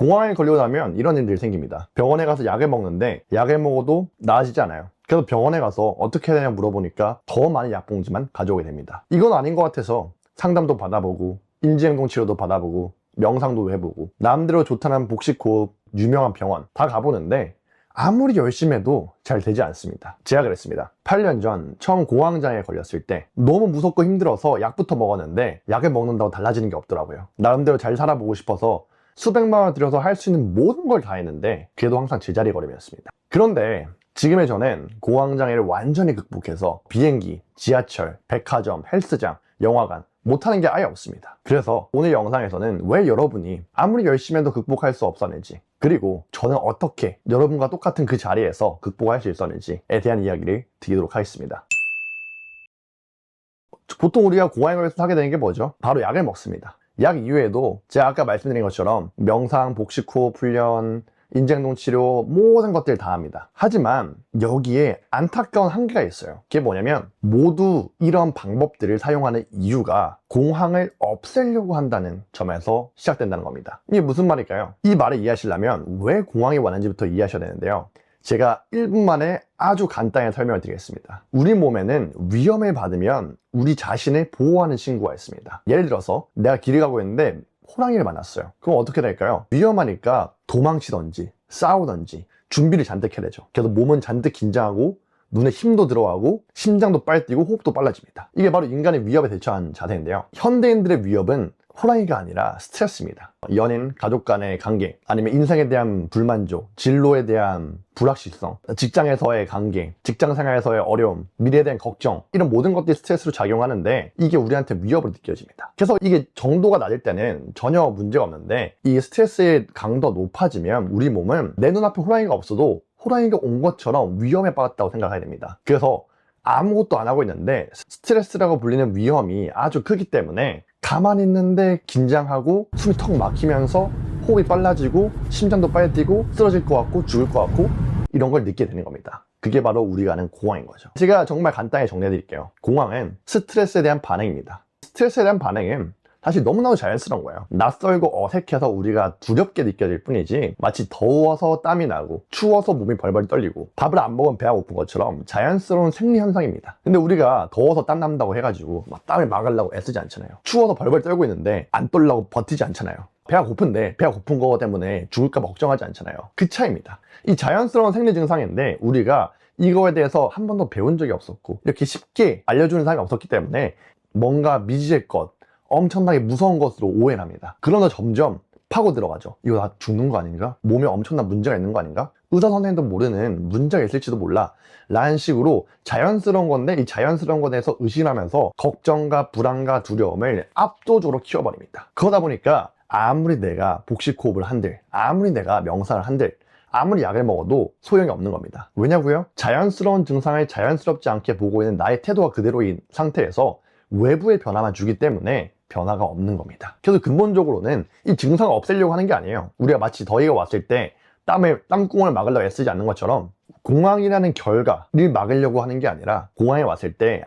공황에 걸리고 나면 이런 일들이 생깁니다. 병원에 가서 약을 먹는데 약을 먹어도 나아지지 않아요. 그래서 병원에 가서 어떻게 해야 되냐 물어보니까 더 많은 약봉지만 가져오게 됩니다. 이건 아닌 것 같아서 상담도 받아보고 인지행동 치료도 받아보고 명상도 해보고 남대로 좋다는 복식호흡 유명한 병원 다 가보는데 아무리 열심히 해도 잘 되지 않습니다. 제가 그랬습니다. 8년 전 처음 공황장애에 걸렸을 때 너무 무섭고 힘들어서 약부터 먹었는데 약을 먹는다고 달라지는 게 없더라고요. 나름대로 잘 살아보고 싶어서 수백만 원 들여서 할 수 있는 모든 걸 다 했는데 그래도 항상 제자리 걸음이었습니다. 그런데 지금의 저는 공황장애를 완전히 극복해서 비행기, 지하철, 백화점, 헬스장, 영화관 못하는 게 아예 없습니다. 그래서 오늘 영상에서는 왜 여러분이 아무리 열심히 해도 극복할 수 없었는지, 그리고 저는 어떻게 여러분과 똑같은 그 자리에서 극복할 수 있었는지에 대한 이야기를 드리도록 하겠습니다. 보통 우리가 공황에 걸려서 하게 되는 게 뭐죠? 바로 약을 먹습니다. 약 이외에도 제가 아까 말씀드린 것처럼 명상, 복식호흡 훈련, 인지행동 치료 모든 것들 다 합니다. 하지만 여기에 안타까운 한계가 있어요. 그게 뭐냐면 모두 이런 방법들을 사용하는 이유가 공황을 없애려고 한다는 점에서 시작된다는 겁니다. 이게 무슨 말일까요? 이 말을 이해하시려면 왜 공황이 왔는지부터 이해하셔야 되는데요. 제가 1분 만에 아주 간단히 설명을 드리겠습니다. 우리 몸에는 위험을 받으면 우리 자신을 보호하는 신고가 있습니다. 예를 들어서 내가 길을 가고 있는데 호랑이를 만났어요. 그럼 어떻게 될까요? 위험하니까 도망치던지 싸우던지 준비를 잔뜩 해야 되죠. 그래서 몸은 잔뜩 긴장하고 눈에 힘도 들어가고 심장도 빨리 뛰고 호흡도 빨라집니다. 이게 바로 인간의 위협에 대처한 자세인데요. 현대인들의 위협은 호랑이가 아니라 스트레스입니다. 연인, 가족 간의 관계, 아니면 인생에 대한 불만족, 진로에 대한 불확실성, 직장에서의 관계, 직장 생활에서의 어려움, 미래에 대한 걱정, 이런 모든 것들이 스트레스로 작용하는데 이게 우리한테 위협으로 느껴집니다. 그래서 이게 정도가 낮을 때는 전혀 문제가 없는데 이 스트레스의 강도가 높아지면 우리 몸은 내 눈앞에 호랑이가 없어도 호랑이가 온 것처럼 위험에 빠졌다고 생각해야 됩니다. 그래서 아무것도 안 하고 있는데 스트레스라고 불리는 위험이 아주 크기 때문에 가만히 있는데 긴장하고 숨이 턱 막히면서 호흡이 빨라지고 심장도 빨리 뛰고 쓰러질 것 같고 죽을 것 같고 이런 걸 느끼게 되는 겁니다. 그게 바로 우리가 아는 공황인 거죠. 제가 정말 간단히 정리해 드릴게요. 공황은 스트레스에 대한 반응입니다. 스트레스에 대한 반응은 사실 너무나도 자연스러운 거예요. 낯설고 어색해서 우리가 두렵게 느껴질 뿐이지 마치 더워서 땀이 나고 추워서 몸이 벌벌 떨리고 밥을 안 먹으면 배가 고픈 것처럼 자연스러운 생리 현상입니다. 근데 우리가 더워서 땀 난다고 해가지고 막 땀을 막으려고 애쓰지 않잖아요. 추워서 벌벌 떨고 있는데 안 떨려고 버티지 않잖아요. 배가 고픈데 배가 고픈 거 때문에 죽을까 봐 걱정하지 않잖아요. 그 차이입니다. 이 자연스러운 생리 증상인데 우리가 이거에 대해서 한 번도 배운 적이 없었고 이렇게 쉽게 알려주는 사람이 없었기 때문에 뭔가 미지의 것, 엄청나게 무서운 것으로 오해를 합니다. 그러다 점점 파고 들어가죠. 이거 나 죽는 거 아닌가? 몸에 엄청난 문제가 있는 거 아닌가? 의사 선생님도 모르는 문제가 있을지도 몰라 라는 식으로 자연스러운 건데 이 자연스러운 것에 대해서 의심하면서 걱정과 불안과 두려움을 압도적으로 키워버립니다. 그러다 보니까 아무리 내가 복식호흡을 한들 아무리 내가 명상을 한들 아무리 약을 먹어도 소용이 없는 겁니다. 왜냐고요? 자연스러운 증상을 자연스럽지 않게 보고 있는 나의 태도가 그대로인 상태에서 외부의 변화만 주기 때문에 변화가 없는 겁니다. 그래서 근본적으로는 이 증상을 없애려고 하는 게 아니에요. 우리가 마치 더위가 왔을 때 땀구멍을 막으려고 애쓰지 않는 것처럼 공황이라는 결과를 막으려고 하는 게 아니라 공황이 왔을 때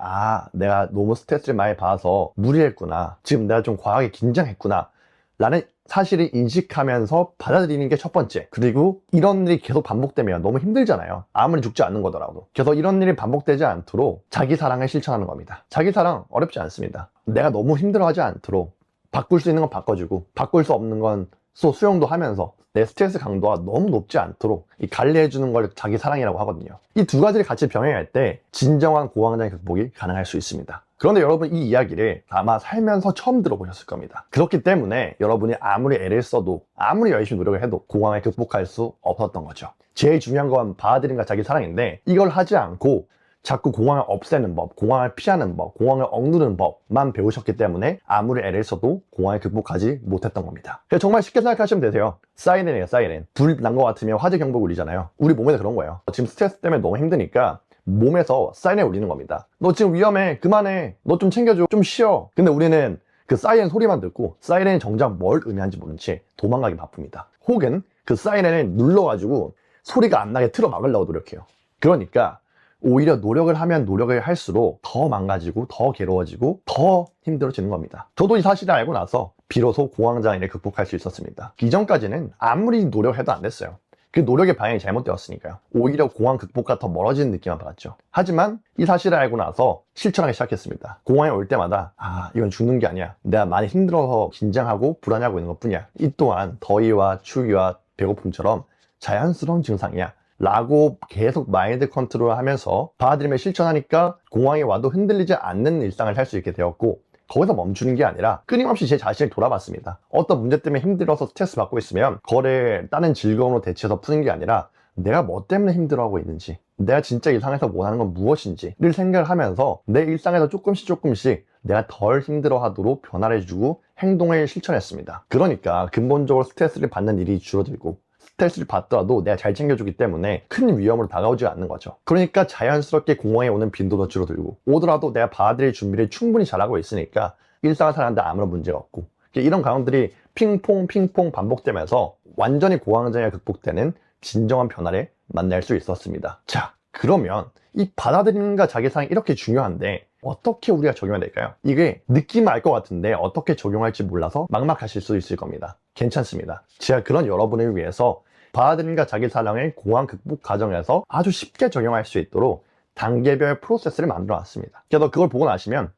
내가 너무 스트레스를 많이 받아서 무리했구나, 지금 내가 좀 과하게 긴장했구나 라는 사실을 인식하면서 받아들이는 게 첫 번째. 그리고 이런 일이 계속 반복되면 너무 힘들잖아요. 아무리 죽지 않는 거더라도. 그래서 이런 일이 반복되지 않도록 자기 사랑을 실천하는 겁니다. 자기 사랑 어렵지 않습니다. 내가 너무 힘들어하지 않도록 바꿀 수 있는 건 바꿔주고 바꿀 수 없는 건 수용도 하면서 내 스트레스 강도가 너무 높지 않도록 이 관리해주는 걸 자기 사랑이라고 하거든요. 이 두 가지를 같이 병행할 때 진정한 공황장애 극복이 가능할 수 있습니다. 그런데 여러분 이 이야기를 아마 살면서 처음 들어보셨을 겁니다. 그렇기 때문에 여러분이 아무리 애를 써도 아무리 열심히 노력을 해도 공황을 극복할 수 없었던 거죠. 제일 중요한 건 받아들임과 자기 사랑인데 이걸 하지 않고 자꾸 공황을 없애는 법, 공황을 피하는 법, 공황을 억누르는 법만 배우셨기 때문에 아무리 애를 써도 공황을 극복하지 못했던 겁니다. 그래서 정말 쉽게 생각하시면 되세요. 사이렌이에요, 사이렌. 불 난 것 같으면 화재 경보가 울리잖아요. 우리 몸에도 그런 거예요. 지금 스트레스 때문에 너무 힘드니까 몸에서 사이렌이 울리는 겁니다. 너 지금 위험해, 그만해, 너 좀 챙겨줘, 좀 쉬어. 근데 우리는 그 사이렌 소리만 듣고 사이렌이 정작 뭘 의미하는지 모른 채 도망가기 바쁩니다. 혹은 그 사이렌을 눌러가지고 소리가 안 나게 틀어 막으려고 노력해요. 그러니까 오히려 노력을 하면 노력을 할수록 더 망가지고 더 괴로워지고 더 힘들어지는 겁니다. 저도 이 사실을 알고 나서 비로소 공황장애를 극복할 수 있었습니다. 이전까지는 아무리 노력해도 안 됐어요. 그 노력의 방향이 잘못되었으니까요. 오히려 공황 극복과 더 멀어지는 느낌만 받았죠. 하지만 이 사실을 알고 나서 실천하기 시작했습니다. 공황이 올 때마다 이건 죽는 게 아니야. 내가 많이 힘들어서 긴장하고 불안해하고 있는 것뿐이야. 이 또한 더위와 추위와 배고픔처럼 자연스러운 증상이야 라고 계속 마인드 컨트롤 하면서 받아들이며 실천하니까 공황이 와도 흔들리지 않는 일상을 살 수 있게 되었고, 거기서 멈추는 게 아니라 끊임없이 제 자신을 돌아봤습니다. 어떤 문제 때문에 힘들어서 스트레스 받고 있으면 그거를 다른 즐거움으로 대체해서 푸는 게 아니라 내가 뭐 때문에 힘들어하고 있는지, 내가 진짜 일상에서 원하는 건 무엇인지를 생각을 하면서 내 일상에서 조금씩 내가 덜 힘들어하도록 변화를 주고 행동을 실천했습니다. 그러니까 근본적으로 스트레스를 받는 일이 줄어들고, 스트레스를 받더라도 내가 잘 챙겨주기 때문에 큰 위험으로 다가오지 않는 거죠. 그러니까 자연스럽게 공황에 오는 빈도도 줄어들고, 오더라도 내가 받아들일 준비를 충분히 잘하고 있으니까 일상을 사는데 아무런 문제가 없고, 이런 과정들이 핑퐁 반복되면서 완전히 공황장애가 극복되는 진정한 변화를 만날 수 있었습니다. 자, 그러면 이 받아들임과 자기사랑이 이렇게 중요한데 어떻게 우리가 적용해야 될까요? 이게 느낌 알 것 같은데 어떻게 적용할지 몰라서 막막하실 수 있을 겁니다. 괜찮습니다. 제가 그런 여러분을 위해서 받아들임과 자기사랑을 공황 극복 과정에서 아주 쉽게 적용할 수 있도록 단계별 프로세스를 만들어 놨습니다. 그래서 그걸 보고 나시면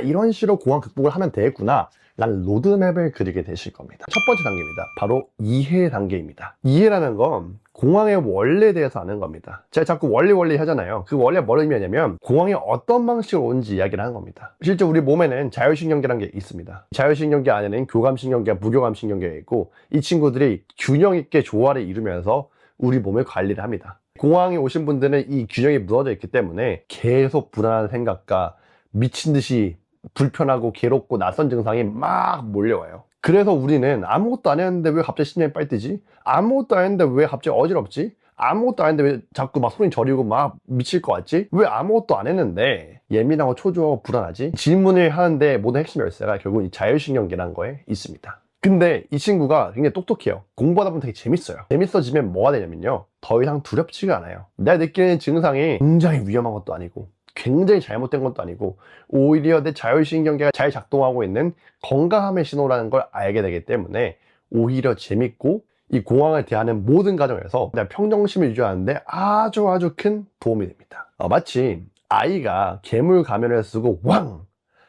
이런 식으로 공황 극복을 하면 되겠구나 라는 로드맵을 그리게 되실 겁니다. 첫 번째 단계입니다. 바로 이해 단계입니다. 이해라는 건 공황의 원리에 대해서 아는 겁니다. 제가 자꾸 원리 하잖아요. 그 원리가 뭘 의미하냐면 공황이 어떤 방식으로 오는지 이야기를 하는 겁니다. 실제 우리 몸에는 자율신경계라는 게 있습니다. 자율신경계 안에는 교감신경계와 무교감신경계가 있고, 이 친구들이 균형 있게 조화를 이루면서 우리 몸을 관리를 합니다. 공황이 오신 분들은 이 균형이 무너져 있기 때문에 계속 불안한 생각과 미친 듯이 불편하고 괴롭고 낯선 증상이 막 몰려와요. 그래서 우리는 아무것도 안 했는데 왜 갑자기 심장이 빨리 뛰지? 아무것도 안 했는데 왜 갑자기 어지럽지? 아무것도 안 했는데 왜 자꾸 막 손이 저리고 막 미칠 것 같지? 왜 아무것도 안 했는데 예민하고 초조하고 불안하지? 질문을 하는데 모든 핵심 열쇠가 결국 이 자율신경계라는 거에 있습니다. 근데 이 친구가 굉장히 똑똑해요. 공부하다 보면 되게 재밌어요. 재밌어지면 뭐가 되냐면요, 더 이상 두렵지가 않아요. 내가 느끼는 증상이 굉장히 위험한 것도 아니고 굉장히 잘못된 것도 아니고, 오히려 내 자율신경계가 잘 작동하고 있는 건강함의 신호라는 걸 알게 되기 때문에 오히려 재밌고, 이 공황을 대하는 모든 과정에서 내가 평정심을 유지하는데 아주 큰 도움이 됩니다. 마치 아이가 괴물 가면을 쓰고 왕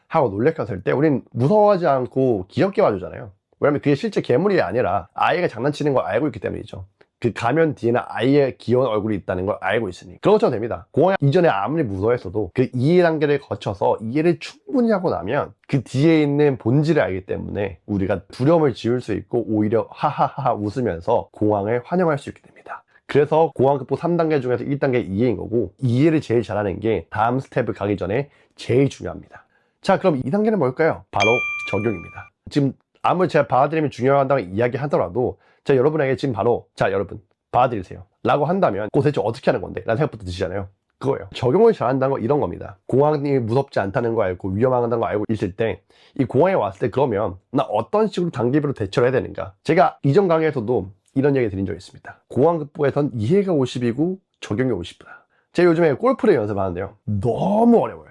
하고 놀래켰을 때 우린 무서워하지 않고 귀엽게 봐주잖아요. 왜냐면 그게 실제 괴물이 아니라 아이가 장난치는 걸 알고 있기 때문이죠. 그 가면 뒤에는 아이의 귀여운 얼굴이 있다는 걸 알고 있으니 그런 것처럼 됩니다. 공황 이전에 아무리 무서워했어도 그 이해 단계를 거쳐서 이해를 충분히 하고 나면 그 뒤에 있는 본질을 알기 때문에 우리가 두려움을 지울 수 있고, 오히려 하하하 웃으면서 공황을 환영할 수 있게 됩니다. 그래서 공황 극복 3단계 중에서 1단계 이해인 거고, 이해를 제일 잘하는 게 다음 스텝을 가기 전에 제일 중요합니다. 자, 그럼 2단계는 뭘까요? 바로 적용입니다. 지금 아무리 제가 받아들임이 중요하다고 이야기하더라도 제가 여러분에게 지금 바로 자 여러분 받아들이세요 라고 한다면 그거 대체 어떻게 하는 건데? 라는 생각부터 드시잖아요. 그거예요. 적용을 잘한다는 건 이런 겁니다. 공황이 무섭지 않다는 거 알고 위험하다는 거 알고 있을 때, 이 공황이 왔을 때 그러면 나 어떤 식으로 단계별로 대처를 해야 되는가? 제가 이전 강의에서도 이런 얘기 드린 적이 있습니다. 공황 극복에선 이해가 50이고 적용이 50이다. 제가 요즘에 골프를 연습하는데요, 너무 어려워요.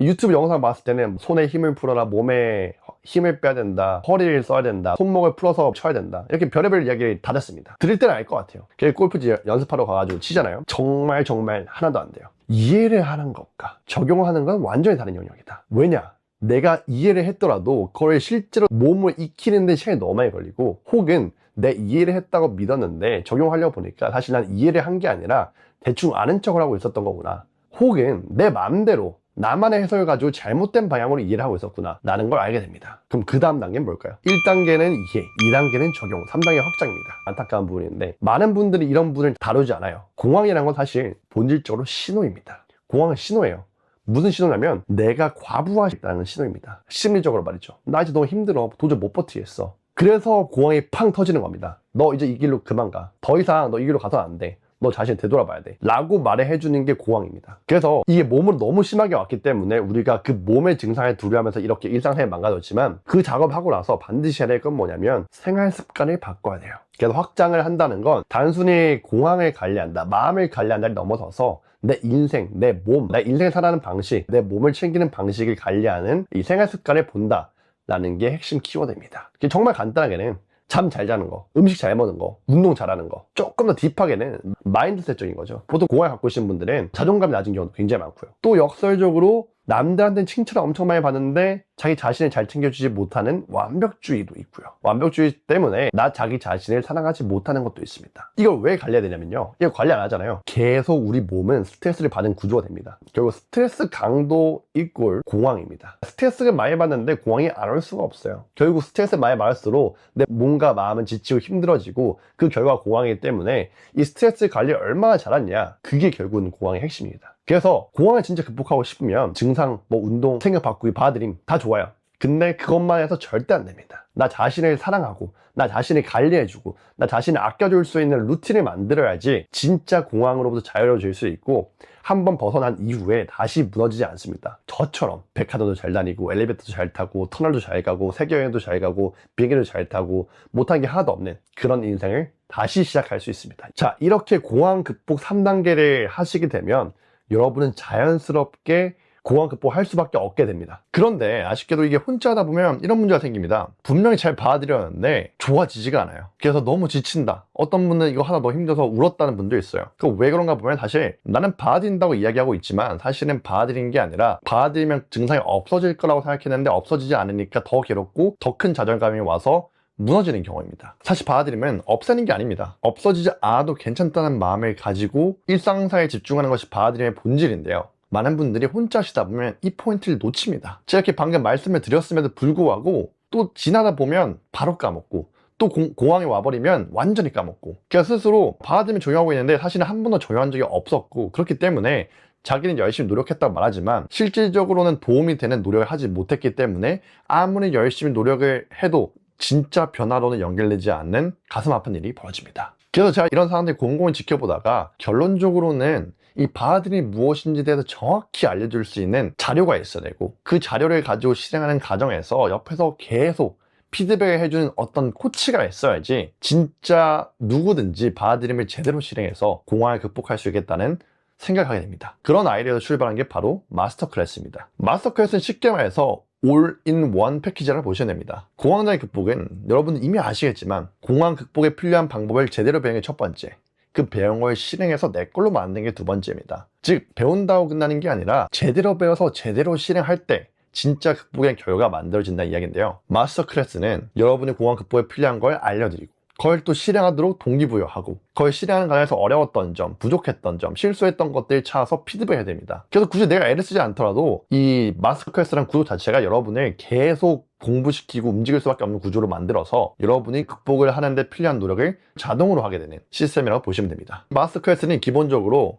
유튜브 영상 봤을 때는 손에 힘을 풀어라, 몸에 힘을 빼야 된다, 허리를 써야 된다, 손목을 풀어서 쳐야 된다, 이렇게 별의별 이야기를 다 듣습니다. 들을 때는 알 것 같아요. 그래서 골프 연습하러 가가지고 치잖아요. 정말 하나도 안 돼요. 이해를 하는 것과 적용을 하는 건 완전히 다른 영역이다. 왜냐? 내가 이해를 했더라도 그걸 실제로 몸을 익히는 데 시간이 너무 많이 걸리고, 혹은 내 이해를 했다고 믿었는데 적용하려고 보니까 사실 난 이해를 한 게 아니라 대충 아는 척을 하고 있었던 거구나, 혹은 내 마음대로 나만의 해석을 가지고 잘못된 방향으로 이해를 하고 있었구나 라는 걸 알게 됩니다. 그럼 그 다음 단계는 뭘까요? 1단계는 이해, 2단계는 적용, 3단계 확장입니다. 안타까운 부분인데 많은 분들이 이런 부분을 다루지 않아요. 공황이라는 건 사실 본질적으로 신호입니다. 공황은 신호예요. 무슨 신호냐면 내가 과부하다는 신호입니다. 심리적으로 말이죠. 나 이제 너무 힘들어, 도저히 못 버티겠어. 그래서 공황이 팡 터지는 겁니다. 너 이제 이 길로 그만 가. 더 이상 너 이 길로 가서 안 돼. 너 자신 되돌아봐야 돼 라고 말을 해주는 게 공황입니다. 그래서 이게 몸으로 너무 심하게 왔기 때문에 우리가 그 몸의 증상에 두려워하면서 이렇게 일상생활이 망가졌지만, 그 작업하고 나서 반드시 해야 될 건 뭐냐면 생활 습관을 바꿔야 돼요. 그래서 확장을 한다는 건 단순히 공황을 관리한다, 마음을 관리한다를 넘어서서 내 인생, 내 몸, 내 인생을 살아가는 방식, 내 몸을 챙기는 방식을 관리하는 이 생활 습관을 본다라는 게 핵심 키워드입니다. 정말 간단하게는 잠 잘 자는 거, 음식 잘 먹는 거, 운동 잘하는 거. 조금 더 딥하게는 마인드셋적인 거죠. 보통 고관을 갖고 계신 분들은 자존감이 낮은 경우도 굉장히 많고요. 또 역설적으로 남들한테는 칭찬을 엄청 많이 받는데 자기 자신을 잘 챙겨주지 못하는 완벽주의도 있고요. 완벽주의 때문에 나 자기 자신을 사랑하지 못하는 것도 있습니다. 이걸 왜 관리해야 되냐면요, 이거 관리 안 하잖아요. 계속 우리 몸은 스트레스를 받은 구조가 됩니다. 결국 스트레스 강도 이꼴 공황입니다. 스트레스를 많이 받는데 공황이 안 올 수가 없어요. 결국 스트레스를 많이 받을수록 내 몸과 마음은 지치고 힘들어지고 그 결과 공황이기 때문에 이 스트레스 관리를 얼마나 잘하냐, 그게 결국은 공황의 핵심입니다. 그래서 공황을 진짜 극복하고 싶으면 증상, 운동, 생각 바꾸기, 받아들임 다 좋아요. 근데 그것만 해서 절대 안 됩니다. 나 자신을 사랑하고 나 자신을 관리해주고 나 자신을 아껴줄 수 있는 루틴을 만들어야지 진짜 공황으로부터 자유로워질 수 있고, 한번 벗어난 이후에 다시 무너지지 않습니다. 저처럼 백화점도 잘 다니고 엘리베이터도 잘 타고 터널도 잘 가고 세계여행도 잘 가고 비행기도 잘 타고 못한 게 하나도 없는 그런 인생을 다시 시작할 수 있습니다. 자, 이렇게 공황 극복 3단계를 하시게 되면 여러분은 자연스럽게 공황 극복할 수밖에 없게 됩니다. 그런데 아쉽게도 이게 혼자 하다 보면 이런 문제가 생깁니다. 분명히 잘 받아들였는데 좋아지지가 않아요. 그래서 너무 지친다. 어떤 분은 이거 하나 너무 힘들어서 울었다는 분도 있어요. 왜 그런가 보면 사실 나는 받아들인다고 이야기하고 있지만 사실은 받아들인 게 아니라 받아들이면 증상이 없어질 거라고 생각했는데 없어지지 않으니까 더 괴롭고 더 큰 자존감이 와서 무너지는 경우입니다. 사실 받아들이면 없애는 게 아닙니다. 없어지지 않아도 괜찮다는 마음을 가지고 일상사에 집중하는 것이 받아들임의 본질인데요, 많은 분들이 혼자 하시다 보면 이 포인트를 놓칩니다. 제가 이렇게 방금 말씀을 드렸음에도 불구하고 또 지나다 보면 바로 까먹고 또 공황이 와버리면 완전히 까먹고, 그래서 스스로 받아들이면 조용하고 있는데 사실은 한 번도 조용한 적이 없었고, 그렇기 때문에 자기는 열심히 노력했다고 말하지만 실질적으로는 도움이 되는 노력을 하지 못했기 때문에 아무리 열심히 노력을 해도 진짜 변화로는 연결되지 않는 가슴 아픈 일이 벌어집니다. 그래서 제가 이런 상황들 곰곰이 지켜보다가 결론적으로는 이 받아들임이 무엇인지에 대해서 정확히 알려줄 수 있는 자료가 있어야 되고, 그 자료를 가지고 실행하는 과정에서 옆에서 계속 피드백을 해주는 어떤 코치가 있어야지 진짜 누구든지 받아들임을 제대로 실행해서 공황을 극복할 수 있겠다는 생각하게 됩니다. 그런 아이디어에서 출발한 게 바로 마스터 클래스입니다. 마스터 클래스는 쉽게 말해서 올인원 패키지라고 보셔야 됩니다. 공황장애 극복은 여러분 이미 아시겠지만 공황 극복에 필요한 방법을 제대로 배우는 게 첫 번째, 그 배운 걸 실행해서 내 걸로 만드는 게 두 번째입니다. 즉, 배운다고 끝나는 게 아니라 제대로 배워서 제대로 실행할 때 진짜 극복의 결과가 만들어진다는 이야기인데요, 마스터 클래스는 여러분의 공황 극복에 필요한 걸 알려드리고 그걸 또 실행하도록 동기부여하고 그걸 실행하는 과정에서 어려웠던 점, 부족했던 점, 실수했던 것들을 찾아서 피드백해야 됩니다. 그래서 굳이 내가 애를 쓰지 않더라도 이 마스터 클래스라는 구조 자체가 여러분을 계속 공부시키고 움직일 수밖에 없는 구조로 만들어서 여러분이 극복을 하는데 필요한 노력을 자동으로 하게 되는 시스템이라고 보시면 됩니다. 마스터 클래스는 기본적으로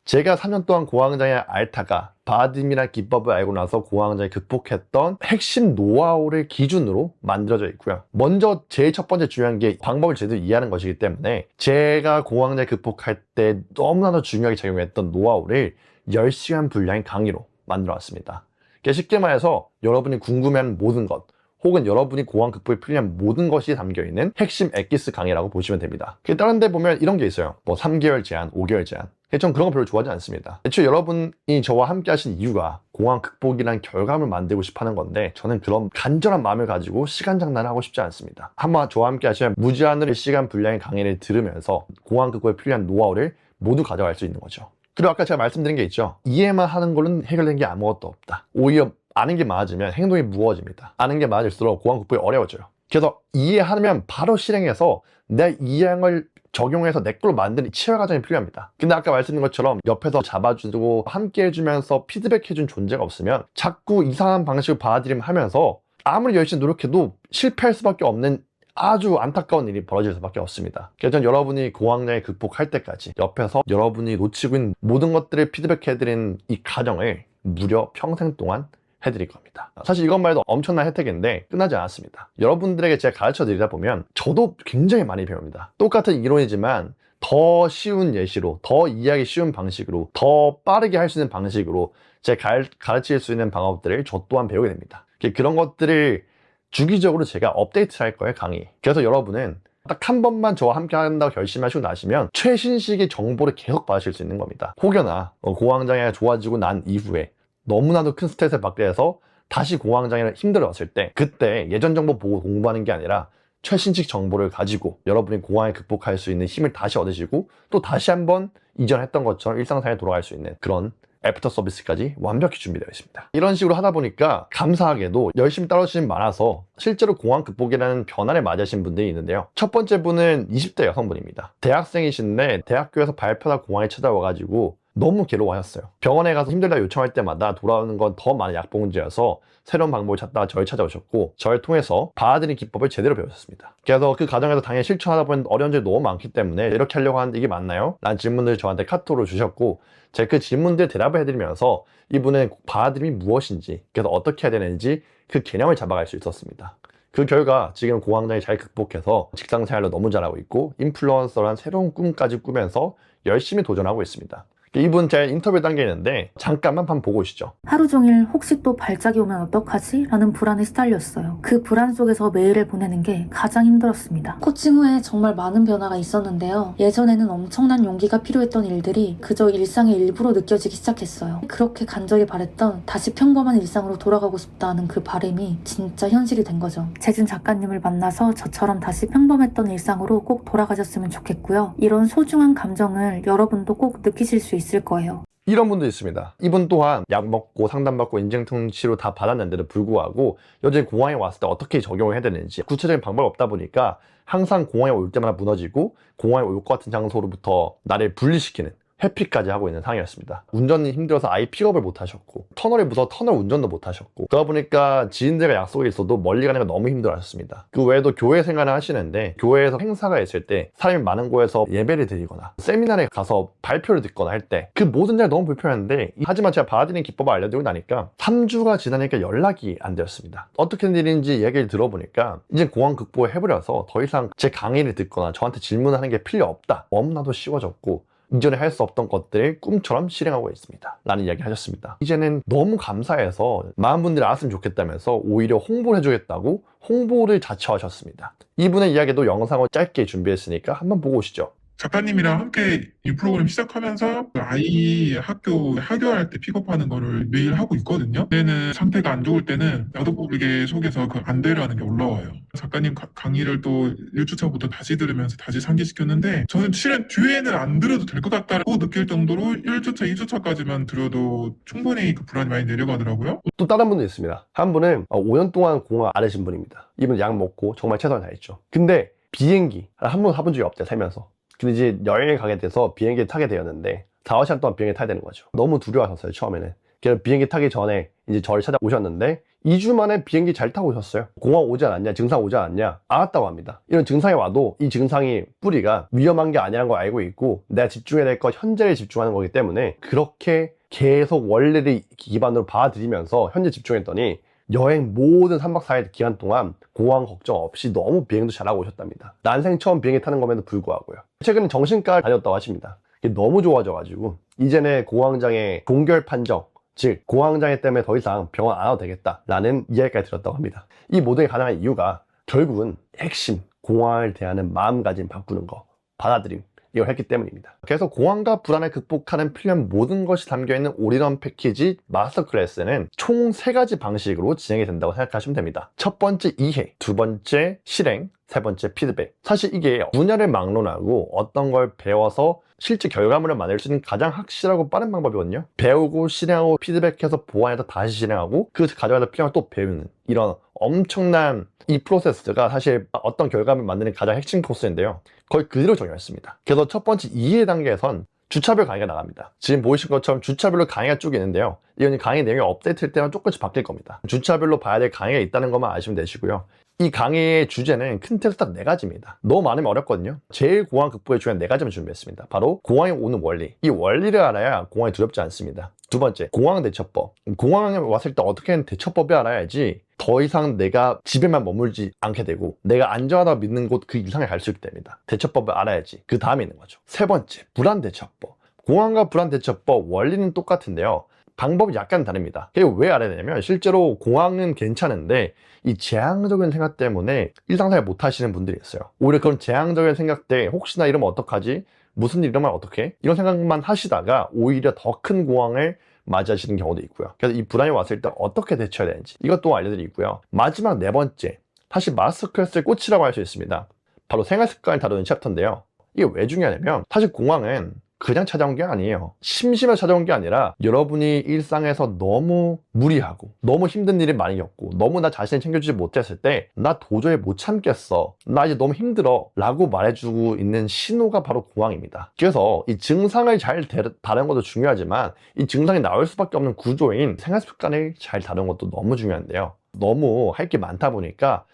제가 3년 동안 공황장애 앓다가 받아들임이라는 기법을 알고 나서 공황장애 극복했던 핵심 노하우를 기준으로 만들어져 있고요. 먼저 제일 첫 번째 중요한 게 방법을 제대로 이해하는 것이기 때문에 제가 공황장애 극복할 때 너무나도 중요하게 작용했던 노하우를 10시간 분량의 강의로 만들어 왔습니다. 쉽게 말해서 여러분이 궁금해하는 모든 것, 혹은 여러분이 공황 극복에 필요한 모든 것이 담겨있는 핵심 엑기스 강의라고 보시면 됩니다. 다른 데 보면 이런 게 있어요. 3개월 제한, 5개월 제한. 전 그런 거 별로 좋아하지 않습니다. 애초에 여러분이 저와 함께 하신 이유가 공황 극복이라는 결과물을 만들고 싶어 하는 건데, 저는 그런 간절한 마음을 가지고 시간 장난을 하고 싶지 않습니다. 한번 저와 함께 하시면 무제한으로 시간 분량의 강의를 들으면서 공황 극복에 필요한 노하우를 모두 가져갈 수 있는 거죠. 그리고 아까 제가 말씀드린 게 있죠. 이해만 하는 걸로는 해결된 게 아무것도 없다. 오히려 아는 게 많아지면 행동이 무거워집니다. 아는 게 많아질수록 공황 극복이 어려워져요. 그래서 이해하면 바로 실행해서 내 이해한 걸 적용해서 내 걸로 만드는 치열 과정이 필요합니다. 근데 아까 말씀드린 것처럼 옆에서 잡아주고 함께 해주면서 피드백해준 존재가 없으면 자꾸 이상한 방식으로 받아들임하면서 아무리 열심히 노력해도 실패할 수밖에 없는 아주 안타까운 일이 벌어질 수밖에 없습니다. 그래서 저는 여러분이 공황장애 극복할 때까지 옆에서 여러분이 놓치고 있는 모든 것들을 피드백해드린 이 과정을 무려 평생 동안 해드릴 겁니다. 사실 이것만 해도 엄청난 혜택인데 끝나지 않았습니다. 여러분들에게 제가 가르쳐 드리다 보면 저도 굉장히 많이 배웁니다. 똑같은 이론이지만 더 쉬운 예시로, 더 이해하기 쉬운 방식으로, 더 빠르게 할 수 있는 방식으로 제가 가르칠 수 있는 방법들을 저 또한 배우게 됩니다. 그런 것들을 주기적으로 제가 업데이트를 할 거예요, 강의. 그래서 여러분은 딱 한 번만 저와 함께 한다고 결심하시고 나시면 최신식의 정보를 계속 받으실 수 있는 겁니다. 혹여나 공황장애가 좋아지고 난 이후에 너무나도 큰 스트레스를 받게 돼서 다시 공황장애를 힘들어졌을 때, 그때 예전 정보 보고 공부하는 게 아니라 최신식 정보를 가지고 여러분이 공황을 극복할 수 있는 힘을 다시 얻으시고 또 다시 한번 이전 했던 것처럼 일상생활에 돌아갈 수 있는 그런 애프터 서비스까지 완벽히 준비되어 있습니다. 이런 식으로 하다 보니까 감사하게도 열심히 따라오시는 분이 많아서 실제로 공황 극복이라는 변화를 맞이하신 분들이 있는데요. 첫 번째 분은 20대 여성분입니다. 대학생이신데 대학교에서 발표하다 공황이 찾아와가지고 너무 괴로워하셨어요. 병원에 가서 힘들다 요청할 때마다 돌아오는 건 더 많은 약봉지여서 새로운 방법을 찾다가 저를 찾아오셨고, 저를 통해서 받아들이는 기법을 제대로 배우셨습니다. 그래서 그 과정에서 당연히 실천하다 보면 어려운 점이 너무 많기 때문에 이렇게 하려고 하는데 이게 맞나요? 라는 질문들을 저한테 카톡으로 주셨고, 제가 그 질문들에 대답을 해드리면서 이분은 받아들임이 무엇인지, 그래서 어떻게 해야 되는지 그 개념을 잡아갈 수 있었습니다. 그 결과 지금 공황장애 잘 극복해서 직장생활도 너무 잘하고 있고 인플루언서란 새로운 꿈까지 꾸면서 열심히 도전하고 있습니다. 이분 제 인터뷰 단계였는데 잠깐만 한번 보고 오시죠. 하루 종일 혹시 또 발작이 오면 어떡하지? 라는 불안에 시달렸어요. 그 불안 속에서 메일을 보내는 게 가장 힘들었습니다. 코칭 후에 정말 많은 변화가 있었는데요. 예전에는 엄청난 용기가 필요했던 일들이 그저 일상의 일부로 느껴지기 시작했어요. 그렇게 간절히 바랬던 다시 평범한 일상으로 돌아가고 싶다는 그 바람이 진짜 현실이 된 거죠. 재준 작가님을 만나서 저처럼 다시 평범했던 일상으로 꼭 돌아가셨으면 좋겠고요. 이런 소중한 감정을 여러분도 꼭 느끼실 수 있을 거예요. 이런 분도 있습니다. 이분 또한 약 먹고 상담받고 인증통 치료 다 받았는데도 불구하고 여전히 공황이 왔을 때 어떻게 적용을 해야 되는지 구체적인 방법이 없다 보니까 항상 공황이 올 때마다 무너지고 공황이 올 것 같은 장소로부터 나를 분리시키는 회피까지 하고 있는 상황이었습니다. 운전이 힘들어서 아예 픽업을 못 하셨고 터널이 무서워 터널 운전도 못 하셨고, 그러다 보니까 지인들과 약속이 있어도 멀리 가는 거 너무 힘들어 하셨습니다. 그 외에도 교회 생활을 하시는데 교회에서 행사가 있을 때 사람이 많은 곳에서 예배를 드리거나 세미나에 가서 발표를 듣거나 할 때 그 모든 게 너무 불편한데, 하지만 제가 받아들이는 기법을 알려드리고 나니까 3주가 지나니까 연락이 안 되었습니다. 어떻게 된 일인지 얘기를 들어보니까 이제 공황 극복을 해버려서 더 이상 제 강의를 듣거나 저한테 질문하는 게 필요 없다, 너무나도 쉬워졌고 이전에 할 수 없던 것들을 꿈처럼 실행하고 있습니다 라는 이야기 하셨습니다. 이제는 너무 감사해서 많은 분들이 알았으면 좋겠다면서 오히려 홍보를 해주겠다고 홍보를 자처하셨습니다. 이분의 이야기도 영상을 짧게 준비했으니까 한번 보고 오시죠. 작가님이랑 함께 이 프로그램 시작하면서 아이 학교할 때 픽업하는 거를 매일 하고 있거든요. 그때는 상태가 안 좋을 때는 나도 모르게 속에서 그 안돼라는 게 올라와요. 작가님 강의를 또 1주차부터 다시 들으면서 다시 상기시켰는데, 저는 실은 뒤에는 안 들어도 될 것 같다고 느낄 정도로 1주차, 2주차까지만 들어도 충분히 그 불안이 많이 내려가더라고요. 또 다른 분도 있습니다. 한 분은 5년 동안 공황 앓으신 분입니다. 이분 약 먹고 정말 최선을 다했죠. 근데 비행기 한 번도 타본 적이 없대요, 살면서. 근데 이제 여행을 가게 돼서 비행기를 타게 되었는데 4시간 동안 비행기 타야 되는 거죠. 너무 두려워하셨어요, 처음에는. 그래서 비행기 타기 전에 이제 저를 찾아오셨는데 2주 만에 비행기 잘 타고 오셨어요. 공황 오지 않았냐, 증상 오지 않았냐, 알았다고 합니다. 이런 증상이 와도 이 증상이 뿌리가 위험한 게 아니라는 걸 알고 있고 내가 집중해야 될 것 현재를 집중하는 거기 때문에 그렇게 계속 원리를 기반으로 받아들이면서 현재 집중했더니 여행 모든 3박 4일 기간 동안 공황 걱정 없이 너무 비행도 잘하고 오셨답니다. 난생 처음 비행기 타는 것에도 불구하고요. 최근에 정신과 다녔다고 하십니다. 이게 너무 좋아져가지고 이제는 공황장애 동결 판정, 즉 공황장애 때문에 더 이상 병원 안 와도 되겠다라는 이야기까지 들었다고 합니다. 이 모든 게 가능한 이유가 결국은 핵심, 공황을 대하는 마음가짐 바꾸는 거, 받아들임, 이걸 했기 때문입니다. 그래서 공황과 불안을 극복하는 필요한 모든 것이 담겨있는 올인원 패키지 마스터 클래스는 총 3가지 방식으로 진행이 된다고 생각하시면 됩니다. 첫 번째 이해, 두 번째 실행, 세 번째 피드백. 사실 이게 분야를 막론하고 어떤 걸 배워서 실제 결과물을 만들 수 있는 가장 확실하고 빠른 방법이거든요. 배우고 실행하고 피드백해서 보완해서 다시 실행하고 그 과정에서 필요한 또 배우는, 이런 엄청난 이 프로세스가 사실 어떤 결과물을 만드는 가장 핵심 코스인데요. 거의 그대로 적용했습니다. 그래서 첫 번째 이해 단계에선 주차별 강의가 나갑니다. 지금 보이신 것처럼 주차별로 강의가 쭉 있는데요. 이건 강의 내용이 업데이트될 때만 조금씩 바뀔 겁니다. 주차별로 봐야 될 강의가 있다는 것만 아시면 되시고요. 이 강의의 주제는 큰 틀에서 딱 4가지입니다. 너무 많으면 어렵거든요. 제일 공황 극복에 중요한 4가지만 준비했습니다. 바로 공황이 오는 원리. 이 원리를 알아야 공황이 두렵지 않습니다. 두 번째, 공황 대처법. 공황이 왔을 때 어떻게 하는 대처법을 알아야지 더 이상 내가 집에만 머물지 않게 되고 내가 안전하다고 믿는 곳 그 이상에 갈 수 있게 됩니다. 대처법을 알아야지 그 다음에 있는 거죠. 세 번째, 불안 대처법. 공황과 불안 대처법 원리는 똑같은데요. 방법이 약간 다릅니다. 그게 왜 알아야 되냐면 실제로 공황은 괜찮은데 이 재앙적인 생각 때문에 일상생활 못 하시는 분들이 있어요. 오히려 그런 재앙적인 생각 때 혹시나 이러면 어떡하지? 무슨 일 일어나면 어떡해? 이런 생각만 하시다가 오히려 더 큰 공황을 맞이하시는 경우도 있고요. 그래서 이 불안이 왔을 때 어떻게 대처해야 되는지 이것도 알려드리고요. 마지막 네 번째, 사실 마스터클래스의 꽃이라고 할 수 있습니다. 바로 생활습관을 다루는 챕터인데요. 이게 왜 중요하냐면 사실 공황은 그냥 찾아온 게 아니에요. 심심해서 찾아온 게 아니라 여러분이 일상에서 너무 무리하고 너무 힘든 일이 많이 겪고 너무 나 자신을 챙겨주지 못했을 때 나 도저히 못 참겠어, 나 이제 너무 힘들어 라고 말해주고 있는 신호가 바로 공황입니다. 그래서 이 증상을 잘 다루는 것도 중요하지만 이 증상이 나올 수밖에 없는 구조인 생활습관을 잘 다루는 것도 너무 중요한데요. 너무 할 게 많다 보니까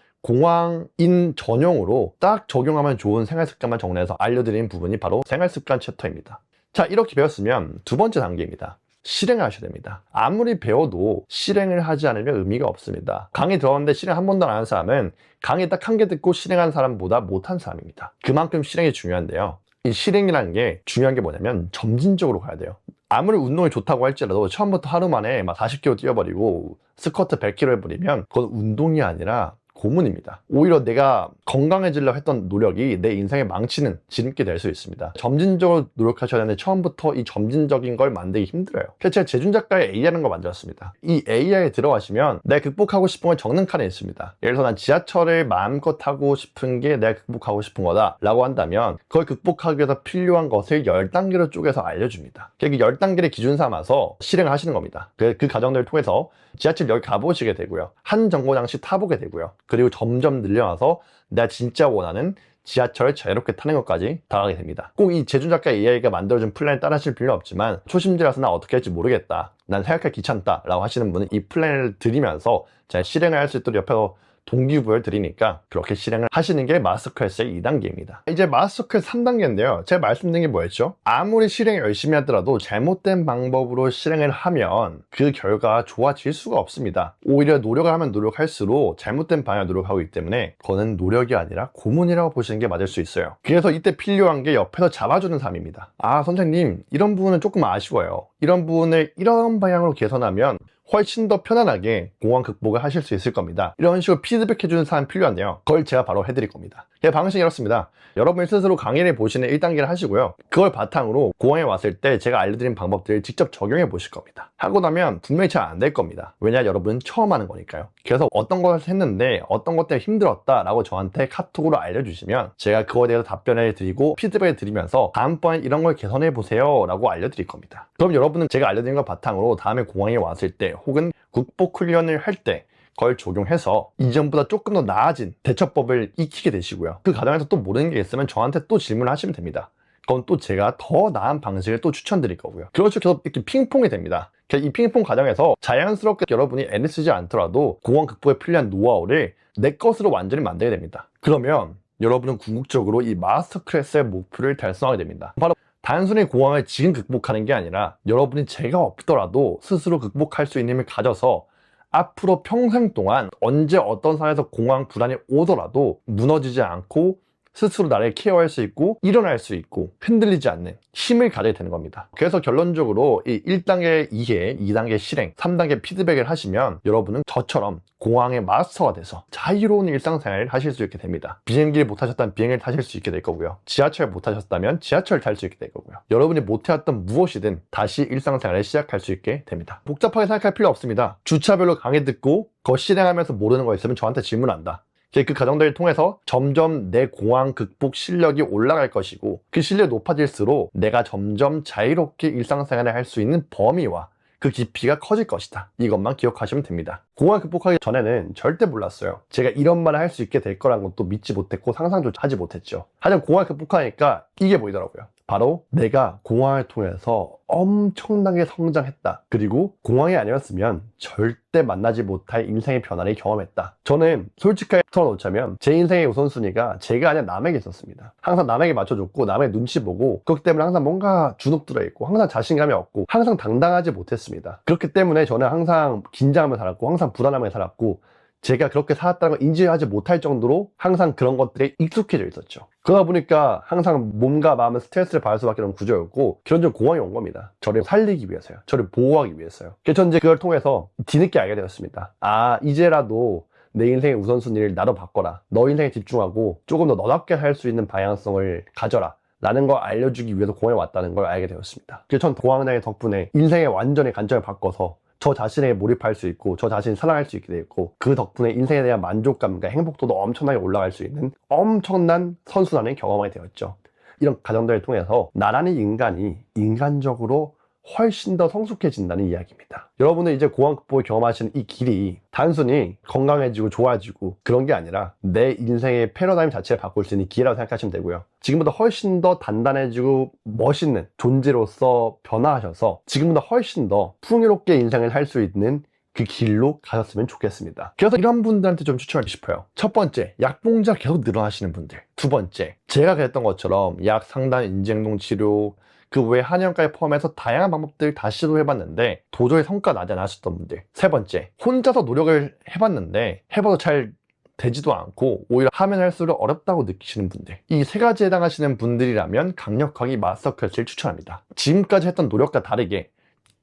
공황인 전용으로 딱 적용하면 좋은 생활습관만 정리해서 알려드리는 부분이 바로 생활습관 챕터입니다. 자, 이렇게 배웠으면 두 번째 단계입니다. 실행을 하셔야 됩니다. 아무리 배워도 실행을 하지 않으면 의미가 없습니다. 강의 들어왔는데 실행 한 번도 안 하는 사람은 강의 딱 한 개 듣고 실행한 사람보다 못한 사람입니다. 그만큼 실행이 중요한데요. 이 실행이라는 게 중요한 게 뭐냐면 점진적으로 가야 돼요. 아무리 운동이 좋다고 할지라도 처음부터 하루 만에 막 40km 뛰어버리고 스쿼트 100km 해버리면 그건 운동이 아니라 고문입니다. 오히려 내가 건강해지려고 했던 노력이 내 인생에 망치는 지름길이 될 수 있습니다. 점진적으로 노력하셔야 되는데 처음부터 이 점진적인 걸 만들기 힘들어요. 그래서 제가 재준 작가의 A라는 걸 만들었습니다. 이 A에 들어가시면 내가 극복하고 싶은 걸 적는 칸에 있습니다. 예를 들어서 난 지하철을 마음껏 타고 싶은 게 내가 극복하고 싶은 거다 라고 한다면 그걸 극복하기 위해서 필요한 것을 10단계로 쪼개서 알려줍니다. 그 10단계를 기준 삼아서 실행을 하시는 겁니다. 그 과정들을 통해서 지하철 여기 가보시게 되고요. 한 정거장씩 타보게 되고요. 그리고 점점 늘려나서 내가 진짜 원하는 지하철을 자유롭게 타는 것까지 다가게 됩니다. 꼭 이 재준 작가 AI가 만들어준 플랜을 따라하실 필요는 없지만 초심자라서 나 어떻게 할지 모르겠다, 난 생각하기 귀찮다 라고 하시는 분은 이 플랜을 드리면서 잘 실행을 할 수 있도록 옆에서 동기부여를 드리니까 그렇게 실행을 하시는 게 마스터클래스의 2단계입니다. 이제 마스터클래스 3단계인데요. 제가 말씀드린 게 뭐였죠? 아무리 실행 열심히 하더라도 잘못된 방법으로 실행을 하면 그 결과가 좋아질 수가 없습니다. 오히려 노력을 하면 노력할수록 잘못된 방향을 노력하고 있기 때문에 그거는 노력이 아니라 고문이라고 보시는 게 맞을 수 있어요. 그래서 이때 필요한 게 옆에서 잡아주는 사람입니다. 아, 선생님 이런 부분은 조금 아쉬워요. 이런 부분을 이런 방향으로 개선하면 훨씬 더 편안하게 공황 극복을 하실 수 있을 겁니다. 이런 식으로 피드백해주는 사람 필요한데요. 그걸 제가 바로 해드릴 겁니다. 방식이 이렇습니다. 여러분이 스스로 강의를 보시는 1단계를 하시고요. 그걸 바탕으로 공황에 왔을 때 제가 알려드린 방법들을 직접 적용해 보실 겁니다. 하고 나면 분명히 잘 안 될 겁니다. 왜냐, 여러분은 처음 하는 거니까요. 그래서 어떤 것을 했는데 어떤 것 때문에 힘들었다라고 저한테 카톡으로 알려주시면 제가 그거에 대해서 답변을 드리고 피드백을 드리면서 다음번엔 이런 걸 개선해 보세요 라고 알려드릴 겁니다. 그럼 여러분은 제가 알려드린 걸 바탕으로 다음에 공황이 왔을 때 혹은 극복 훈련을 할 때 그걸 적용해서 이전보다 조금 더 나아진 대처법을 익히게 되시고요. 그 과정에서 또 모르는 게 있으면 저한테 또 질문을 하시면 됩니다. 그건 또 제가 더 나은 방식을 또 추천드릴 거고요. 그렇죠. 계속 이렇게 핑퐁이 됩니다. 이 핑퐁 과정에서 자연스럽게 여러분이 애를 쓰지 않더라도 공황 극복에 필요한 노하우를 내 것으로 완전히 만들게 됩니다. 그러면 여러분은 궁극적으로 이 마스터 클래스의 목표를 달성하게 됩니다. 바로 단순히 공황을 지금 극복하는 게 아니라 여러분이 제가 없더라도 스스로 극복할 수 있는 힘을 가져서 앞으로 평생 동안 언제 어떤 상황에서 공황 불안이 오더라도 무너지지 않고 스스로 나를 케어할 수 있고 일어날 수 있고 흔들리지 않는 힘을 가지게 되는 겁니다. 그래서 결론적으로 이 1단계 이해, 2단계 실행, 3단계 피드백을 하시면 여러분은 저처럼 공황의 마스터가 돼서 자유로운 일상생활을 하실 수 있게 됩니다. 비행기를 못 타셨다면 비행기를 타실 수 있게 될 거고요. 지하철 못 타셨다면 지하철을 탈 수 있게 될 거고요. 여러분이 못 해왔던 무엇이든 다시 일상생활을 시작할 수 있게 됩니다. 복잡하게 생각할 필요 없습니다. 주차별로 강의 듣고 그거 실행하면서 모르는 거 있으면 저한테 질문한다. 그 과정들을 통해서 점점 내 공황 극복 실력이 올라갈 것이고 그 실력이 높아질수록 내가 점점 자유롭게 일상생활을 할 수 있는 범위와 그 깊이가 커질 것이다. 이것만 기억하시면 됩니다. 공황 극복하기 전에는 절대 몰랐어요. 제가 이런 말을 할 수 있게 될 거라는 것도 믿지 못했고 상상조차 하지 못했죠. 하지만 공황 극복하니까 이게 보이더라고요. 바로 내가 공황을 통해서 엄청나게 성장했다. 그리고 공황이 아니었으면 절대 만나지 못할 인생의 변화를 경험했다. 저는 솔직하게 털어놓자면 제 인생의 우선순위가 제가 아니라 남에게 있었습니다. 항상 남에게 맞춰줬고 남의 눈치 보고 그렇기 때문에 항상 뭔가 주눅 들어있고 항상 자신감이 없고 항상 당당하지 못했습니다. 그렇기 때문에 저는 항상 긴장하며 살았고 항상 불안하며 살았고 제가 그렇게 살았다는 걸 인지하지 못할 정도로 항상 그런 것들에 익숙해져 있었죠. 그러다 보니까 항상 몸과 마음은 스트레스를 받을 수밖에 없는 구조였고 그런 공황이 온 겁니다. 저를 살리기 위해서요. 저를 보호하기 위해서요. 그래서 저는 이제 그걸 통해서 뒤늦게 알게 되었습니다. 아, 이제라도 내 인생의 우선순위를 나도 바꿔라. 너 인생에 집중하고 조금 더 너답게 살 수 있는 방향성을 가져라. 라는 걸 알려주기 위해서 공항에 왔다는 걸 알게 되었습니다. 그래서 전 공항의 덕분에 인생의 완전히 관점을 바꿔서 저 자신에게 몰입할 수 있고 저 자신을 사랑할 수 있게 되었고 그 덕분에 인생에 대한 만족감과 행복도도 엄청나게 올라갈 수 있는 엄청난 선순환을 경험하게 되었죠. 이런 과정들을 통해서 나라는 인간이 인간적으로 훨씬 더 성숙해진다는 이야기입니다. 여러분은 이제 공황 극복을 경험하시는 이 길이 단순히 건강해지고 좋아지고 그런 게 아니라 내 인생의 패러다임 자체를 바꿀 수 있는 기회라고 생각하시면 되고요. 지금보다 훨씬 더 단단해지고 멋있는 존재로서 변화하셔서 지금보다 훨씬 더 풍요롭게 인생을 살 수 있는 그 길로 가셨으면 좋겠습니다. 그래서 이런 분들한테 좀 추천하고 싶어요. 첫 번째, 약봉자 계속 늘어나시는 분들. 두 번째, 제가 그랬던 것처럼 약 상단, 인지행동 치료, 그 외에 한의원까지 포함해서 다양한 방법들 다 시도해봤는데 도저히 성과가 나지 않으셨던 분들. 세 번째, 혼자서 노력을 해봤는데 해봐도 잘 되지도 않고 오히려 하면 할수록 어렵다고 느끼시는 분들. 이 세 가지에 해당하시는 분들이라면 강력하게 마스터 클래스를 추천합니다. 지금까지 했던 노력과 다르게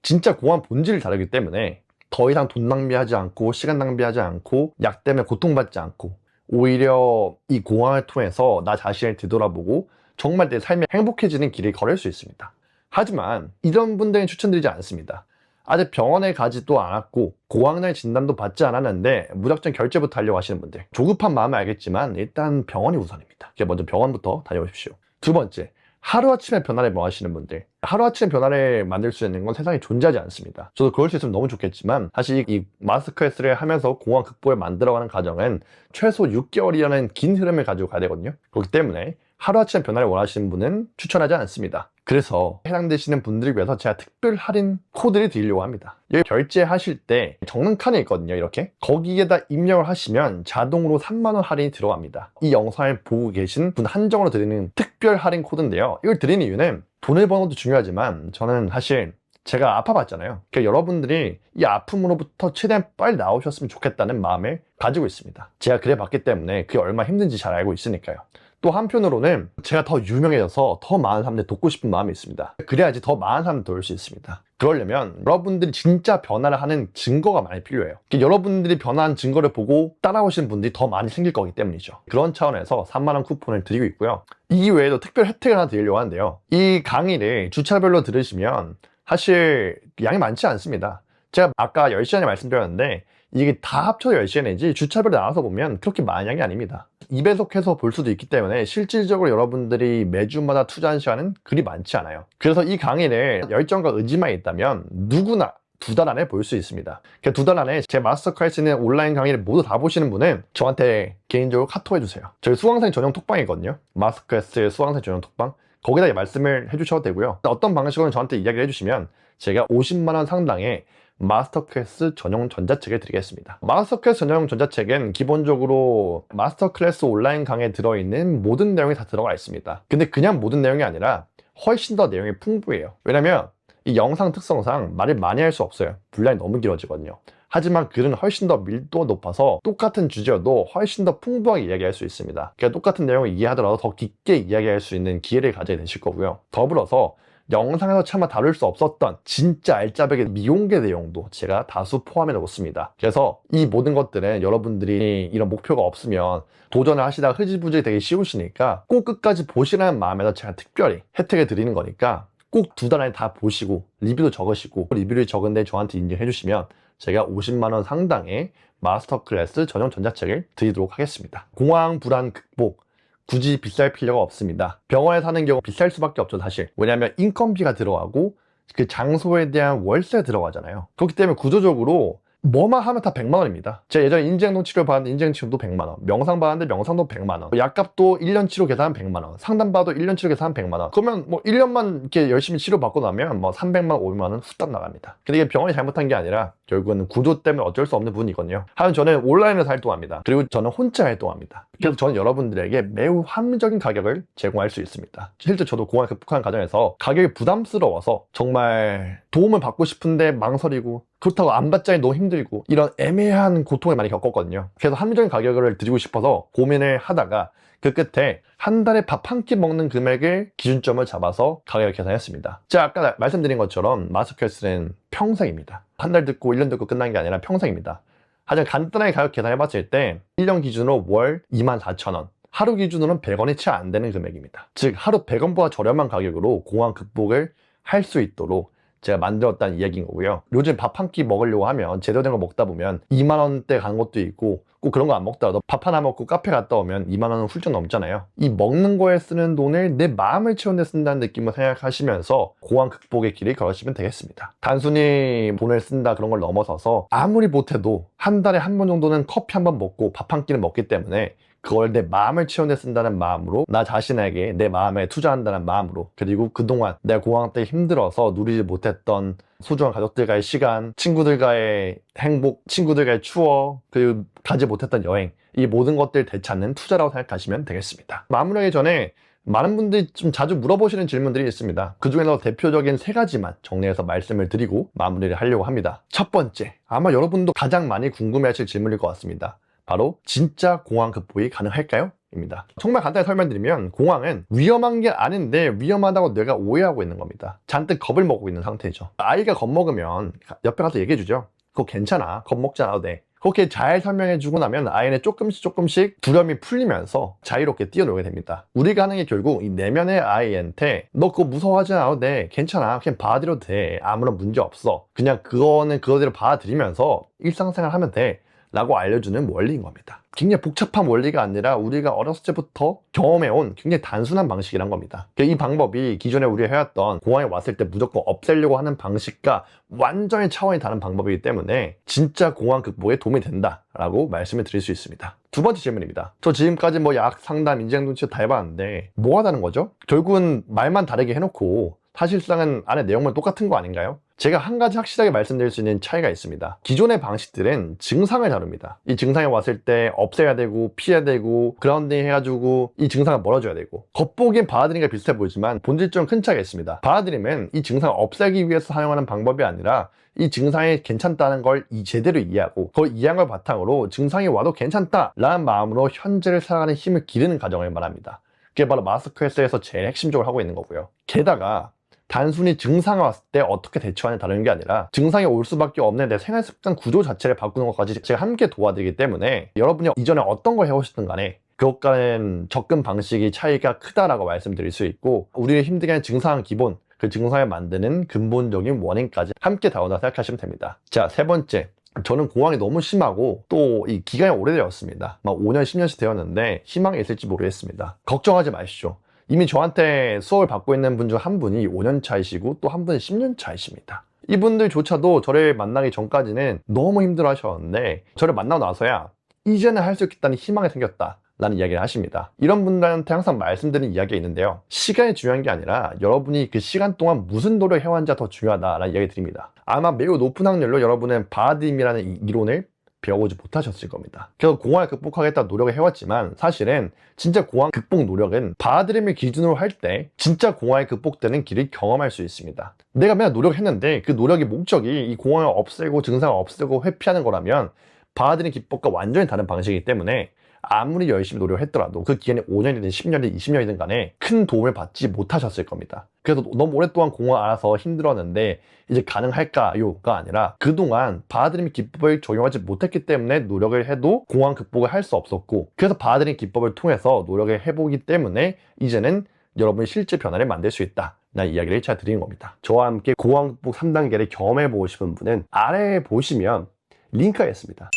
진짜 공황 본질이 다르기 때문에 더 이상 돈 낭비하지 않고 시간 낭비하지 않고 약 때문에 고통받지 않고 오히려 이 공황을 통해서 나 자신을 되돌아보고 정말 내 삶이 행복해지는 길을 걸을 수 있습니다. 하지만 이런 분들은 추천드리지 않습니다. 아직 병원에 가지도 않았고 고황날 진단도 받지 않았는데 무작정 결제부터 하려고 하시는 분들. 조급한 마음은 알겠지만 일단 병원이 우선입니다. 먼저 병원부터 다녀오십시오. 두 번째, 하루아침에 변화를 원하시는 분들. 하루아침에 변화를 만들 수 있는 건 세상에 존재하지 않습니다. 저도 그럴 수 있으면 너무 좋겠지만 사실 이 마스터 클래스를 하면서 공황 극복을 만들어가는 과정은 최소 6개월이라는 긴 흐름을 가지고 가야 되거든요. 그렇기 때문에 하루아침에 변화를 원하시는 분은 추천하지 않습니다. 그래서 해당되시는 분들을 위해서 제가 특별 할인 코드를 드리려고 합니다. 여기 결제하실 때 적는 칸이 있거든요. 이렇게 거기에다 입력을 하시면 자동으로 3만원 할인이 들어갑니다. 이 영상을 보고 계신 분 한정으로 드리는 특별 할인 코드인데요. 이걸 드리는 이유는 돈을 버는 것도 중요하지만 저는 사실 제가 아파봤잖아요. 그러니까 여러분들이 이 아픔으로부터 최대한 빨리 나오셨으면 좋겠다는 마음을 가지고 있습니다. 제가 그래 봤기 때문에 그게 얼마나 힘든지 잘 알고 있으니까요. 또 한편으로는 제가 더 유명해져서 더 많은 사람들 돕고 싶은 마음이 있습니다. 그래야지 더 많은 사람들 도울 수 있습니다. 그러려면 여러분들이 진짜 변화를 하는 증거가 많이 필요해요. 여러분들이 변화한 증거를 보고 따라오시는 분들이 더 많이 생길 거기 때문이죠. 그런 차원에서 3만원 쿠폰을 드리고 있고요. 이 외에도 특별 혜택을 하나 드리려고 하는데요. 이 강의를 주차별로 들으시면 사실 양이 많지 않습니다. 제가 아까 10시간에 말씀드렸는데 이게 다 합쳐서 10시간이지 주차별로 나눠서 보면 그렇게 많은 양이 아닙니다. 2배속해서 볼 수도 있기 때문에 실질적으로 여러분들이 매주마다 투자하는 시간은 그리 많지 않아요. 그래서 이 강의를 열정과 의지만 있다면 누구나 2달 안에 볼 수 있습니다. 2달 안에 제 마스터 클래스 있는 온라인 강의를 모두 다 보시는 분은 저한테 개인적으로 카톡 해주세요. 저희 수강생 전용 톡방이거든요. 마스터 클래스 수강생 전용 톡방. 거기다 말씀을 해주셔도 되고요. 어떤 방식으로 저한테 이야기를 해주시면 제가 50만원 상당의 마스터 클래스 전용 전자책을 드리겠습니다. 마스터 클래스 전용 전자책은 기본적으로 마스터 클래스 온라인 강의에 들어있는 모든 내용이 다 들어가 있습니다. 근데 그냥 모든 내용이 아니라 훨씬 더 내용이 풍부해요. 왜냐면 이 영상 특성상 말을 많이 할 수 없어요. 분량이 너무 길어지거든요. 하지만 글은 훨씬 더 밀도가 높아서 똑같은 주제여도 훨씬 더 풍부하게 이야기할 수 있습니다. 그러니까 똑같은 내용을 이해하더라도 더 깊게 이야기할 수 있는 기회를 가지게 되실 거고요. 더불어서 영상에서 차마 다룰 수 없었던 진짜 알짜배기 미공개 내용도 제가 다수 포함해 놓습니다. 그래서 이 모든 것들은 여러분들이 이런 목표가 없으면 도전을 하시다가 흐지부지 되기 쉬우시니까 꼭 끝까지 보시라는 마음에서 제가 특별히 혜택을 드리는 거니까 꼭 2달 안에 다 보시고 리뷰도 적으시고 리뷰를 적은데 저한테 인증해 주시면 제가 50만원 상당의 마스터 클래스 전용 전자책을 드리도록 하겠습니다. 공황 불안 극복 굳이 비쌀 필요가 없습니다. 병원에 사는 경우 비쌀 수밖에 없죠, 사실. 왜냐하면 인건비가 들어가고 그 장소에 대한 월세가 들어가잖아요. 그렇기 때문에 구조적으로 뭐만 하면 다 100만 원입니다. 제가 예전에 인지행동 치료 받았는데 인지행동 치료도 100만 원, 명상 받았는데 명상도 100만 원, 약값도 1년 치료 계산하면 100만 원, 상담 받아도 1년 치료 계산하면 100만 원. 그러면 뭐 1년만 이렇게 열심히 치료 받고 나면 뭐 300만 원, 500만 원 후딱 나갑니다. 근데 이게 병원이 잘못한 게 아니라 결국은 구조 때문에 어쩔 수 없는 부분이거든요. 하여튼 저는 온라인에서 활동합니다. 그리고 저는 혼자 활동합니다. 그래서 저는 여러분들에게 매우 합리적인 가격을 제공할 수 있습니다. 실제 저도 공황 극복하는 과정에서 가격이 부담스러워서 정말 도움을 받고 싶은데 망설이고 그렇다고 안 받자니 너무 힘들고 이런 애매한 고통을 많이 겪었거든요. 그래서 합리적인 가격을 드리고 싶어서 고민을 하다가 그 끝에 한 달에 밥 한 끼 먹는 금액을 기준점을 잡아서 가격을 계산했습니다. 제가 아까 말씀드린 것처럼 마스터캐슬은 평생입니다. 한 달 듣고 1년 듣고 끝난 게 아니라 평생입니다. 하지만 간단하게 가격 계산해봤을 때 1년 기준으로 월 24,000원, 하루 기준으로는 100원이 채 안 되는 금액입니다. 즉 하루 100원보다 저렴한 가격으로 공황 극복을 할 수 있도록 제가 만들었다는 이야기인 거고요. 요즘 밥 한 끼 먹으려고 하면 제대로 된 거 먹다 보면 2만 원대 가는 것도 있고 꼭 그런 거 안 먹더라도 밥 하나 먹고 카페 갔다 오면 2만 원은 훌쩍 넘잖아요. 이 먹는 거에 쓰는 돈을 내 마음을 채우는 데 쓴다는 느낌을 생각하시면서 공황 극복의 길을 걸으시면 되겠습니다. 단순히 돈을 쓴다 그런 걸 넘어서서 아무리 못해도 한 달에 한 번 정도는 커피 한 번 먹고 밥 한 끼는 먹기 때문에 그걸 내 마음을 채우는 데 쓴다는 마음으로, 나 자신에게 내 마음에 투자한다는 마음으로, 그리고 그동안 내가 공황 때 힘들어서 누리지 못했던 소중한 가족들과의 시간, 친구들과의 행복, 친구들과의 추억, 그리고 가지 못했던 여행, 이 모든 것들 되찾는 투자라고 생각하시면 되겠습니다. 마무리하기 전에 많은 분들이 좀 자주 물어보시는 질문들이 있습니다. 그 중에서 대표적인 3가지만 정리해서 말씀을 드리고 마무리를 하려고 합니다. 첫 번째, 아마 여러분도 가장 많이 궁금해하실 질문일 것 같습니다. 바로 진짜 공황 극복이 가능할까요? 입니다. 정말 간단히 설명드리면 공황은 위험한 게 아닌데 위험하다고 뇌가 오해하고 있는 겁니다. 잔뜩 겁을 먹고 있는 상태죠. 아이가 겁먹으면 옆에 가서 얘기해주죠. 그거 괜찮아. 겁먹지 않아도 돼. 그렇게 잘 설명해주고 나면 아이는 조금씩 두려움이 풀리면서 자유롭게 뛰어놀게 됩니다. 우리가 하는 게 결국 이 내면의 아이한테 너 그거 무서워하지 않아도 돼. 괜찮아. 그냥 받아들여도 돼. 아무런 문제 없어. 그냥 그거는 그거대로 받아들이면서 일상생활 하면 돼. 라고 알려주는 원리인 겁니다. 굉장히 복잡한 원리가 아니라 우리가 어렸을 때부터 경험해온 굉장히 단순한 방식이란 겁니다. 이 방법이 기존에 우리가 해왔던 공황에 왔을 때 무조건 없애려고 하는 방식과 완전히 차원이 다른 방법이기 때문에 진짜 공황 극복에 도움이 된다라고 말씀을 드릴 수 있습니다. 두 번째 질문입니다. 저 지금까지 약 상담, 인지행동 치료 다 해봤는데 뭐가 다른 거죠? 결국은 말만 다르게 해놓고 사실상은 안에 내용만 똑같은 거 아닌가요? 제가 한 가지 확실하게 말씀드릴 수 있는 차이가 있습니다. 기존의 방식들은 증상을 다룹니다. 이 증상이 왔을 때 없애야 되고 피해야 되고 그라운딩 해가지고 이 증상을 멀어져야 되고, 겉보기엔 받아들이기가 비슷해 보이지만 본질적으로 큰 차이가 있습니다. 받아들이면 이 증상을 없애기 위해서 사용하는 방법이 아니라 이 증상이 괜찮다는 걸 제대로 이해하고 그걸 이해한 걸 바탕으로 증상이 와도 괜찮다라는 마음으로 현재를 살아가는 힘을 기르는 과정을 말합니다. 그게 바로 마스터캐슬에서 제일 핵심적으로 하고 있는 거고요. 게다가 단순히 증상이 왔을 때 어떻게 대처하느냐 다른 게 아니라 증상이 올 수밖에 없는 내 생활 습관 구조 자체를 바꾸는 것까지 제가 함께 도와드리기 때문에 여러분이 이전에 어떤 걸 해오셨든 간에 그것과는 접근 방식이 차이가 크다라고 말씀드릴 수 있고, 우리를 힘들게 하는 증상 기본, 그 증상을 만드는 근본적인 원인까지 함께 다룬다 생각하시면 됩니다. 자, 3번째. 저는 공황이 너무 심하고 또 이 기간이 오래되었습니다. 5년, 10년씩 되었는데 희망이 있을지 모르겠습니다. 걱정하지 마시죠. 이미 저한테 수업을 받고 있는 분 중 한 분이 5년 차이시고 또 한 분이 10년 차이십니다. 이분들조차도 저를 만나기 전까지는 너무 힘들어 하셨는데 저를 만나고 나서야 이제는 할 수 있겠다는 희망이 생겼다 라는 이야기를 하십니다. 이런 분들한테 항상 말씀드리는 이야기가 있는데요. 시간이 중요한 게 아니라 여러분이 그 시간 동안 무슨 노력을 해왔는지가 더 중요하다라는 이야기 드립니다. 아마 매우 높은 확률로 여러분은 바라딤이라는 이 이론을 배워보지 못하셨을 겁니다. 그래서 공황을 극복하겠다 노력을 해왔지만 사실은 진짜 공황 극복 노력은 받아들임을 기준으로 할 때 진짜 공황이 극복되는 길을 경험할 수 있습니다. 내가 맨날 노력했는데 그 노력의 목적이 이 공황을 없애고 증상을 없애고 회피하는 거라면 받아들임 기법과 완전히 다른 방식이기 때문에 아무리 열심히 노력했더라도 그 기간이 5년이든 10년이든 20년이든 간에 큰 도움을 받지 못하셨을 겁니다. 그래서 너무 오랫동안 공황 알아서 힘들었는데 이제 가능할까요가 아니라 그동안 받아들임 기법을 적용하지 못했기 때문에 노력을 해도 공황 극복을 할 수 없었고, 그래서 받아들임 기법을 통해서 노력을 해보기 때문에 이제는 여러분이 실제 변화를 만들 수 있다 라는 이야기를 제가 드리는 겁니다. 저와 함께 공황 극복 3단계를 경험해보고 싶은 분은 아래에 보시면 링크가 있습니다.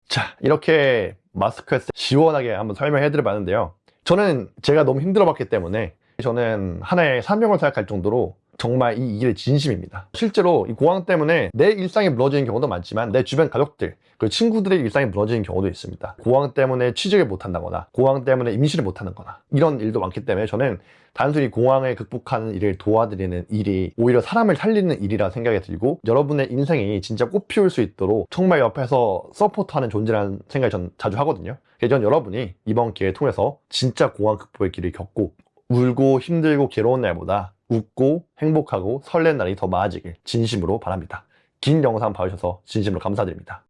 자, 이렇게 마스터캐슬 시원하게 한번 설명해 드려봤는데요. 저는 제가 너무 힘들어봤기 때문에 저는 하나의 사명을 생각할 정도로 정말 이 일에 진심입니다. 실제로 이 공황 때문에 내 일상이 무너지는 경우도 많지만 내 주변 가족들, 그리고 친구들의 일상이 무너지는 경우도 있습니다. 공황 때문에 취직을 못한다거나 공황 때문에 임신을 못하는거나 이런 일도 많기 때문에 저는 단순히 공황을 극복하는 일을 도와드리는 일이 오히려 사람을 살리는 일이라 생각이 들고, 여러분의 인생이 진짜 꽃피울 수 있도록 정말 옆에서 서포트하는 존재라는 생각을 전 자주 하거든요. 그래서 전 여러분이 이번 기회를 통해서 진짜 공황 극복의 길을 겪고 울고 힘들고 괴로운 날보다 웃고 행복하고 설레는 날이 더 많아지길 진심으로 바랍니다. 긴 영상 봐주셔서 진심으로 감사드립니다.